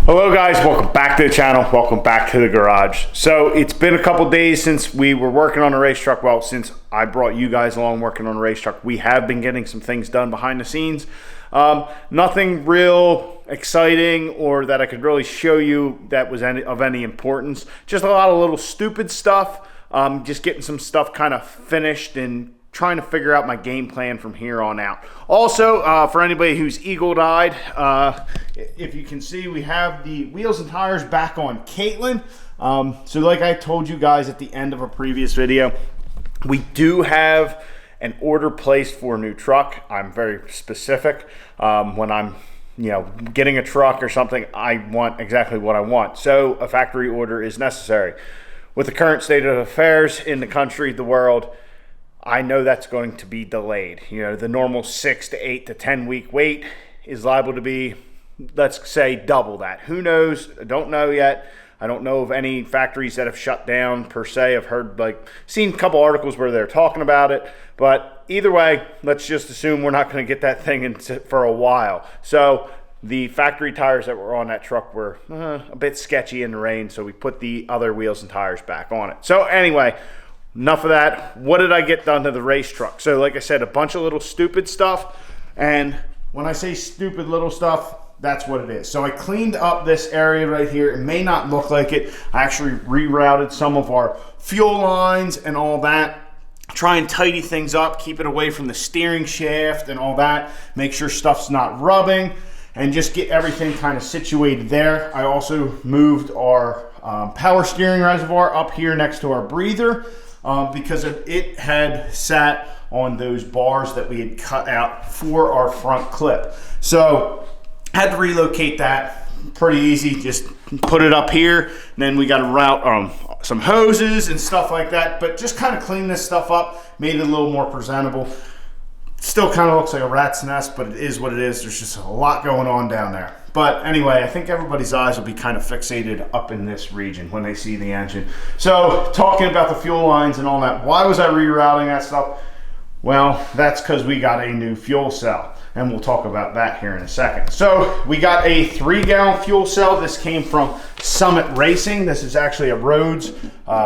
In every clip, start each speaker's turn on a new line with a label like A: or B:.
A: Hello guys, welcome back to the channel, welcome back to the garage. So it's been a couple days since we were working on a race truck. Well, since I brought you guys along working on a race truck, we have been getting some things done behind the scenes. Nothing real exciting or that I could really show you that was of any importance. Just a lot of little stupid stuff, just getting some stuff kind of finished and trying to figure out my game plan from here on out. Also, for anybody who's eagle-eyed, if you can see, we have the wheels and tires back on Caitlin. So like I told you guys at the end of a previous video, we do have an order placed for a new truck. I'm very specific. When I'm getting a truck or something, I want exactly what I want. So a factory order is necessary. With the current state of affairs in the country, the world, I know that's going to be delayed. The normal 6 to 8 to 10 week wait is liable to be, let's say, double that. Who knows? I don't know yet. I don't know of any factories that have shut down per se. I've heard, seen a couple articles where they're talking about it, but either way, let's just assume we're not going to get that thing for a while. So the factory tires that were on that truck were a bit sketchy in the rain, so we put the other wheels and tires back on it. So anyway, enough of that. What did I get done to the race truck? So like I said, a bunch of little stupid stuff. And when I say stupid little stuff, that's what it is. So I cleaned up this area right here. It may not look like it. I actually rerouted some of our fuel lines and all that. Try and tidy things up, keep it away from the steering shaft and all that. Make sure stuff's not rubbing and just get everything kind of situated there. I also moved our power steering reservoir up here next to our breather. Because it had sat on those bars that we had cut out for our front clip. So had to relocate that. Pretty easy, just put it up here. And then we got to route some hoses and stuff like that. But just kind of clean this stuff up, made it a little more presentable. Still kind of looks like a rat's nest, but it is what it is. There's just a lot going on down there. But anyway, I think everybody's eyes will be kind of fixated up in this region when they see the engine. So talking about the fuel lines and all that, why was I rerouting that stuff? Well, that's because we got a new fuel cell, and we'll talk about that here in a second. So we got a 3-gallon fuel cell. This came from Summit Racing. This is actually a Rhodes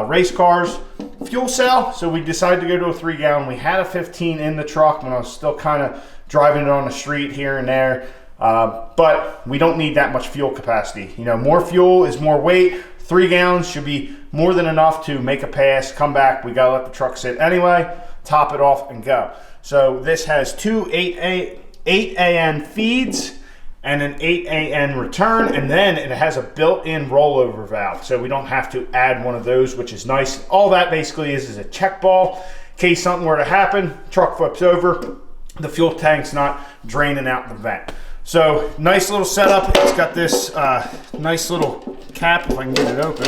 A: race cars fuel cell. So we decided to go to a 3-gallon. We had a 15 in the truck when I was still kind of driving it on the street here and there. But we don't need that much fuel capacity. More fuel is more weight. 3 gallons should be more than enough to make a pass, come back. We gotta let the truck sit anyway, top it off and go. So this has two 8 AN feeds and an 8 AN return, and then it has a built-in rollover valve. So we don't have to add one of those, which is nice. All that basically is a check ball. In case something were to happen, truck flips over, the fuel tank's not draining out the vent. So nice little setup. It's got this nice little cap, if I can get it open.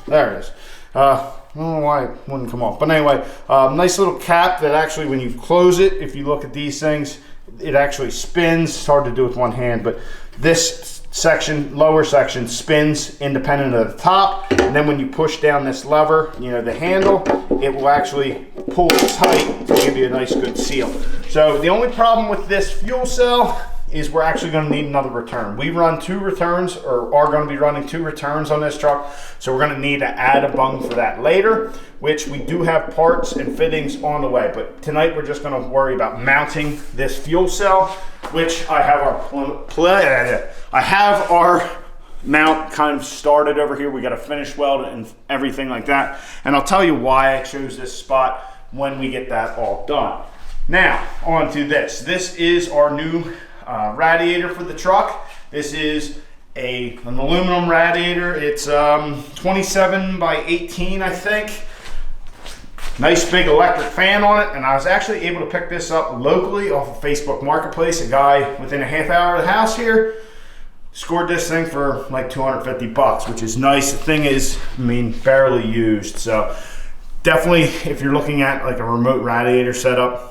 A: There it is. I don't know why it wouldn't come off. But anyway, nice little cap that actually when you close it, if you look at these things, it actually spins. It's hard to do with one hand, but this section, lower section, spins independent of the top, and then when you push down this lever, the handle, it will actually pull it tight to give you a nice good seal. So the only problem with this fuel cell is we're actually going to need another return. We run 2 returns, or are going to be running 2 returns on this truck, so we're going to need to add a bung for that later, which we do have parts and fittings on the way. But tonight we're just going to worry about mounting this fuel cell, which I have our mount kind of started over here. We got to finish weld it and everything like that, and I'll tell you why I chose this spot when we get that all done. Now on to this. This is our new radiator for the truck. This is an aluminum radiator. It's 27 by 18, I think. Nice big electric fan on it, and I was actually able to pick this up locally off of Facebook Marketplace. A guy within a half hour of the house here scored this thing for like 250 bucks, which is nice. The thing is, barely used. So definitely, if you're looking at like a remote radiator setup,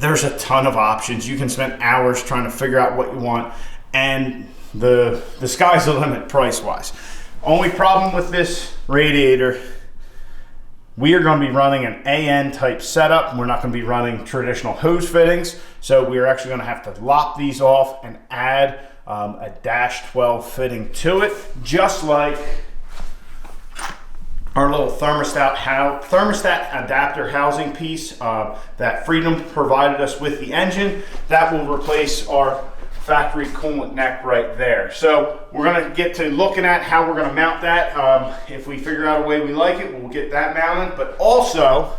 A: there's a ton of options. You can spend hours trying to figure out what you want, and the sky's the limit price-wise. Only problem with this radiator We are going to be running an AN type setup. We're not going to be running traditional hose fittings. So we are actually going to have to lop these off and add a -12 fitting to it, just like our little thermostat adapter housing piece that Freedom provided us with the engine. That will replace our factory coolant neck right there. So we're going to get to looking at how we're going to mount that. If we figure out a way we like it, we'll get that mounted. But also,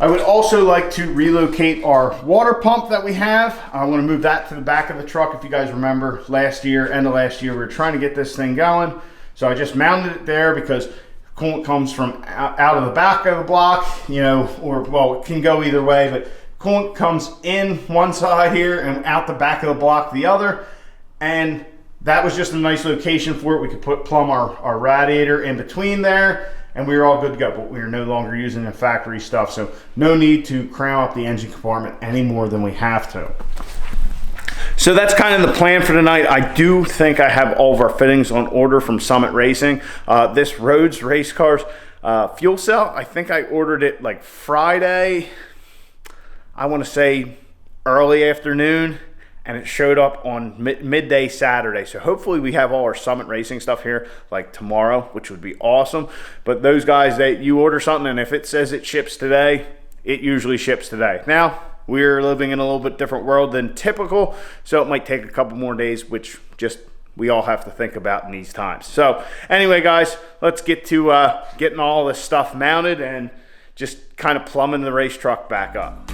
A: I would also like to relocate our water pump that we have. I want to move that to the back of the truck. If you guys remember end of last year, we were trying to get this thing going. So I just mounted it there because coolant comes from out of the back of the block, you know, or well, it can go either way, but coolant comes in one side here and out the back of the block the other. And that was just a nice location for it. We could plumb our radiator in between there, and we were all good to go. But we are no longer using the factory stuff, so no need to cram up the engine compartment any more than we have to. So that's kind of the plan for tonight. I do think I have all of our fittings on order from Summit Racing. This Rhodes race cars fuel cell, I think I ordered it like Friday, I want to say early afternoon, and it showed up on midday Saturday. So hopefully we have all our Summit Racing stuff here like tomorrow, which would be awesome. But those guys, you order something, and if it says it ships today, it usually ships today. Now, we're living in a little bit different world than typical, so it might take a couple more days, which just we all have to think about in these times. So anyway, guys, let's get to getting all this stuff mounted and just kind of plumbing the race truck back up.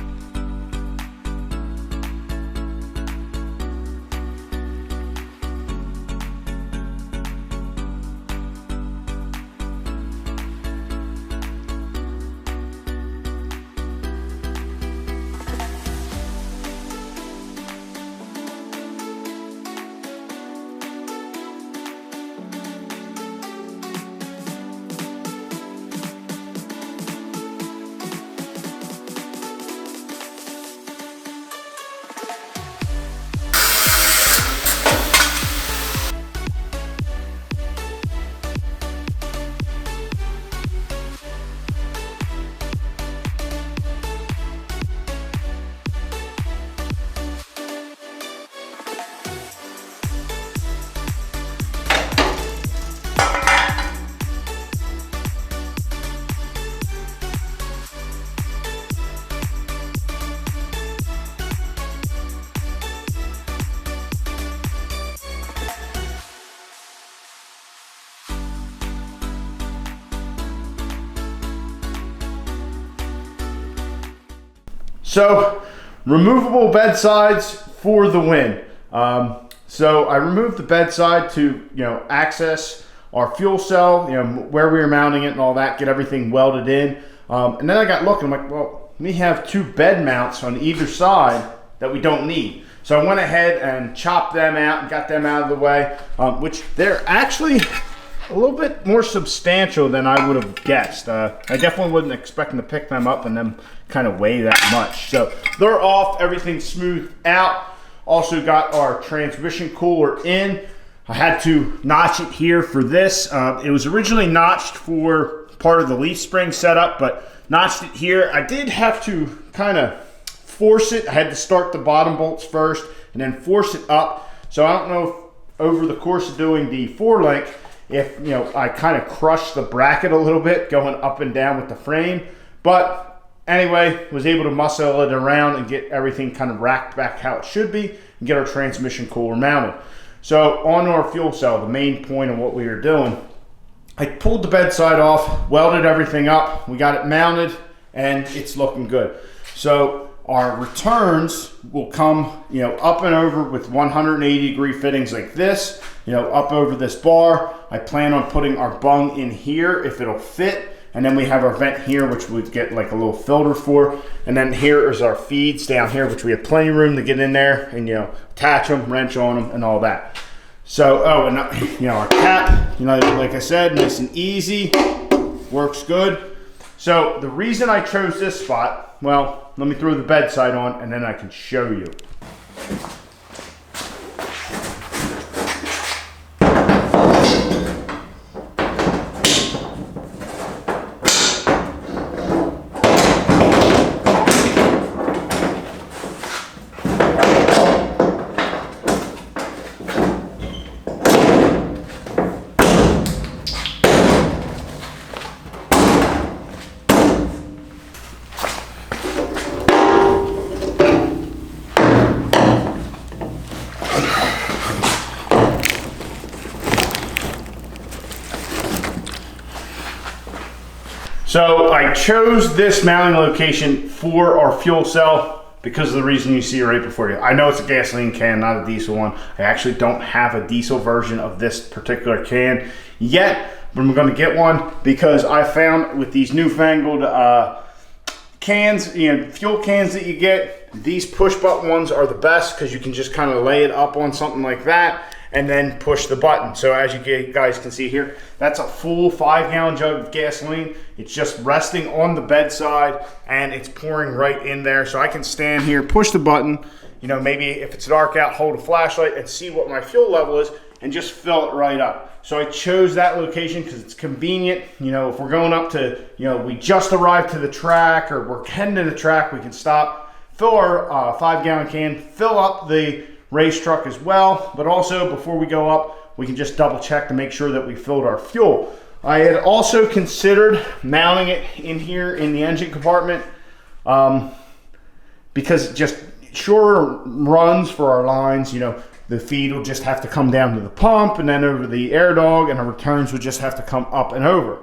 A: So, removable bedsides for the win. So I removed the bedside to, access our fuel cell, where we were mounting it and all that, get everything welded in. And then I got looking, I'm like, well, we have two bed mounts on either side that we don't need. So I went ahead and chopped them out and got them out of the way, which they're actually a little bit more substantial than I would have guessed. I definitely wasn't expecting to pick them up and them kind of weigh that much. So they're off, everything's smoothed out. Also got our transmission cooler in. I had to notch it here for this. It was originally notched for part of the leaf spring setup, but notched it here. I did have to kind of force it. I had to start the bottom bolts first and then force it up. So I don't know if over the course of doing the 4-link, if I kind of crushed the bracket a little bit going up and down with the frame. But anyway, was able to muscle it around and get everything kind of racked back how it should be and get our transmission cooler mounted. So on our fuel cell, the main point of what we were doing, I pulled the bedside off, welded everything up, we got it mounted, and it's looking good. So our returns will come, up and over with 180-degree fittings like this, up over this bar. I plan on putting our bung in here if it'll fit. And then we have our vent here, which we'd get like a little filter for. And then here is our feeds down here, which we have plenty of room to get in there and, attach them, wrench on them, and all that. So, and our cap, like I said, nice and easy, works good. So the reason I chose this spot, well, let me throw the bedside on and then I can show you. So I chose this mounting location for our fuel cell because of the reason you see right before you. I know it's a gasoline can, not a diesel one. I actually don't have a diesel version of this particular can yet, but I'm gonna get one because I found with these newfangled cans, fuel cans that you get, these push button ones are the best because you can just kind of lay it up on something like that and then push the button. So as you guys can see here, that's a full 5-gallon jug of gasoline. It's just resting on the bedside and it's pouring right in there. So I can stand here, push the button, maybe if it's dark out, hold a flashlight and see what my fuel level is and just fill it right up. So I chose that location because it's convenient. If we're going up to, we just arrived to the track or we're heading to the track, we can stop, fill our 5-gallon can, fill up the race truck as well, but also before we go up, we can just double check to make sure that we filled our fuel. I had also considered mounting it in here in the engine compartment because just shorter runs for our lines, the feed will just have to come down to the pump and then over the air dog, and our returns would just have to come up and over.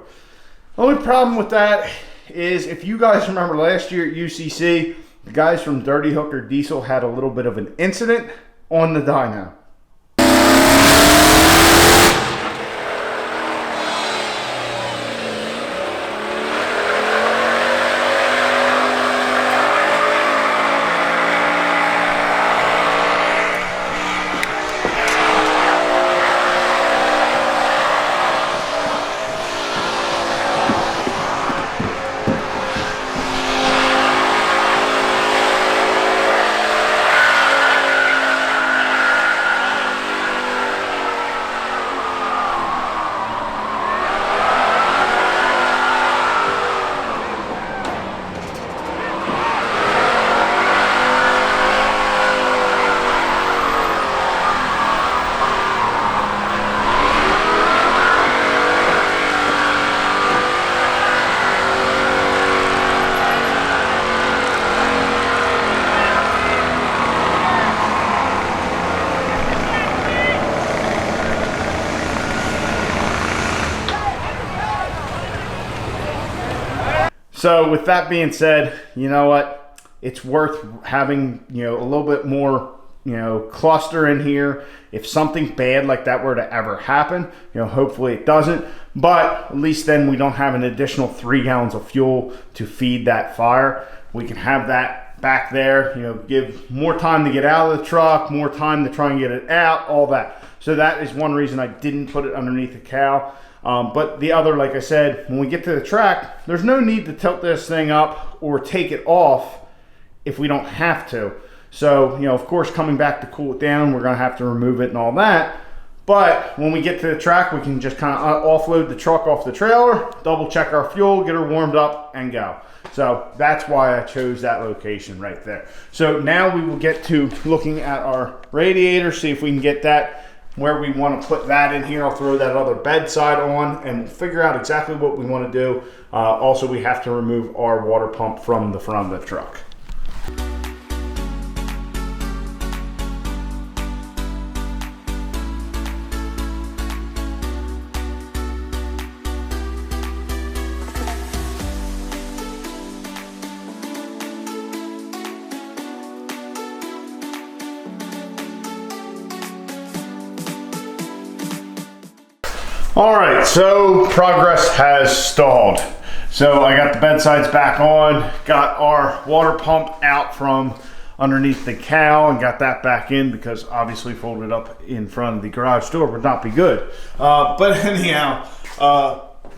A: The only problem with that is, if you guys remember last year at UCC, the guys from Dirty Hooker Diesel had a little bit of an incident on the dyno. So with that being said, you know what? It's worth having, a little bit more, cluster in here. If something bad like that were to ever happen, hopefully it doesn't, but at least then we don't have an additional 3 gallons of fuel to feed that fire. We can have that back there, give more time to get out of the truck, more time to try and get it out, all that. So that is one reason I didn't put it underneath the cow. But the other, like I said, when we get to the track, there's no need to tilt this thing up or take it off if we don't have to. So, of course, coming back to cool it down, we're going to have to remove it and all that. But when we get to the track, we can just kind of offload the truck off the trailer, double check our fuel, get her warmed up, and go. So that's why I chose that location right there. So now we will get to looking at our radiator, see if we can get that where we want to put that in here. I'll throw that other bedside on and figure out exactly what we want to do. Also, we have to remove our water pump from the front of the truck. All right, so progress has stalled. So I got the bedsides back on, got our water pump out from underneath the cow and got that back in because obviously folded up in front of the garage door would not be good. But anyhow,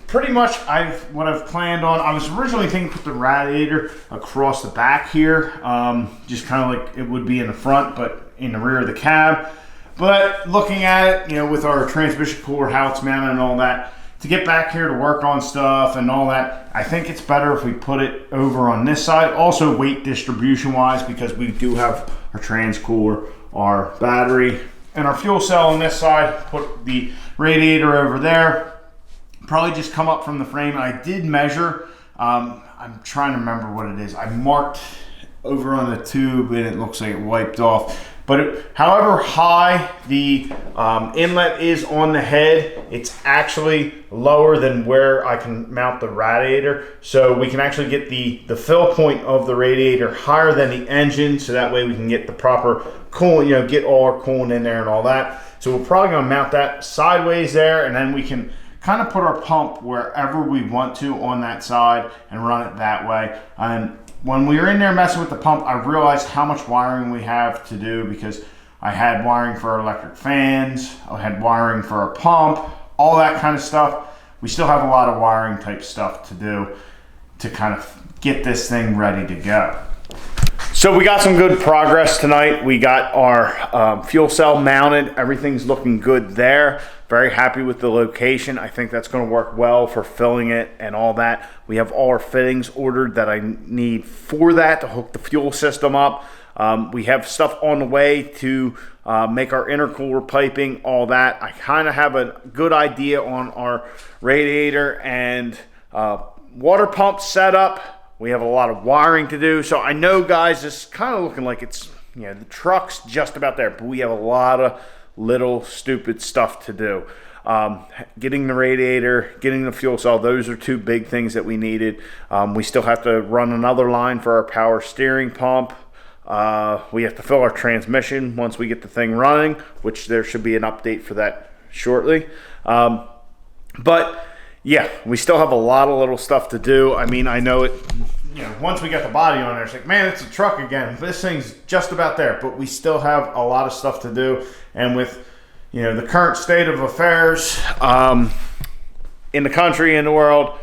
A: pretty much what I've planned on, I was originally thinking put the radiator across the back here, just kind of like it would be in the front, but in the rear of the cab. But looking at it, with our transmission cooler, how it's mounted and all that, to get back here to work on stuff and all that, I think it's better if we put it over on this side. Also weight distribution wise, because we do have our trans cooler, our battery, and our fuel cell on this side. Put the radiator over there. Probably just come up from the frame. I did measure, I'm trying to remember what it is. I marked over on the tube and it looks like it wiped off. But however high the inlet is on the head, it's actually lower than where I can mount the radiator. So we can actually get the fill point of the radiator higher than the engine, so that way we can get the proper coolant, you know, get all our coolant in there and all that. So we're probably gonna mount that sideways there, and then we can kind of put our pump wherever we want to on that side and run it that way. And when we were in there messing with the pump, I realized how much wiring we have to do, because I had wiring for our electric fans, I had wiring for our pump, all that kind of stuff. We still have a lot of wiring type stuff to do to kind of get this thing ready to go. So we got some good progress tonight. We got our fuel cell mounted. Everything's looking good there. Very happy with the location. I think that's going to work well for filling it and all that. We have all our fittings ordered that I need for that to hook the fuel system up. We have stuff on the way to make our intercooler piping, all that. I kind of have a good idea on our radiator and water pump setup. We have a lot of wiring to do. So I know, guys, it's kind of looking like it's, you know, the truck's just about there, but we have a lot of little stupid stuff to do. Getting the radiator, getting the fuel cell, those are two big things that we needed. We still have to run another line for our power steering pump. We have to fill our transmission once we get the thing running, which there should be an update for that shortly. But yeah, we still have a lot of little stuff to do. I mean, I know it, you know, once we get the body on there, it's like, man, it's a truck again. This thing's just about there, but we still have a lot of stuff to do. And with, you know, the current state of affairs in the country and the world,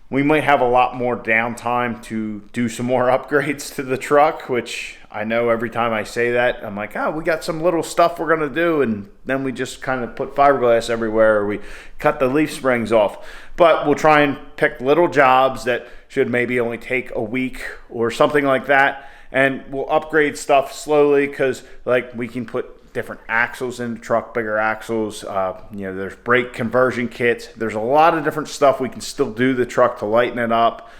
A: we might have a lot more downtime to do some more upgrades to the truck, which I know every time I say that, I'm like, oh, we got some little stuff we're going to do, and then we just kind of put fiberglass everywhere, or we cut the leaf springs off. But we'll try and pick little jobs that should maybe only take a week or something like that, and we'll upgrade stuff slowly, because like we can put different axles in the truck, bigger axles, you know, there's brake conversion kits. There's a lot of different stuff we can still do the truck to lighten it up,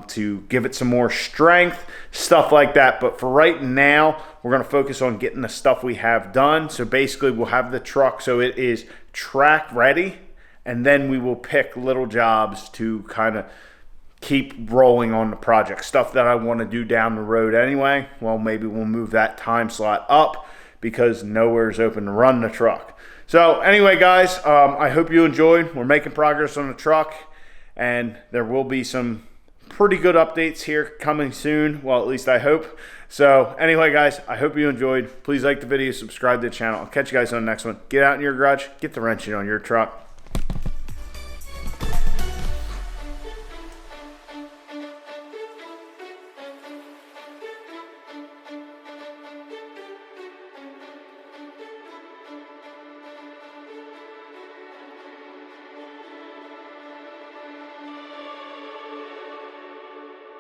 A: to give it some more strength, stuff like that. But for right now, we're going to focus on getting the stuff we have done. So basically we'll have the truck so it is track ready, and then we will pick little jobs to kind of keep rolling on the project. Stuff that I want to do down the road anyway, well, maybe we'll move that time slot up, because nowhere's open to run the truck. So anyway, guys, I hope you enjoyed. We're making progress on the truck, and there will be some pretty good updates here coming soon. Well, at least I hope. So anyway, guys, I hope you enjoyed. Please like the video, subscribe to the channel. I'll catch you guys on the next one. Get out in your garage, get the wrenching on your truck.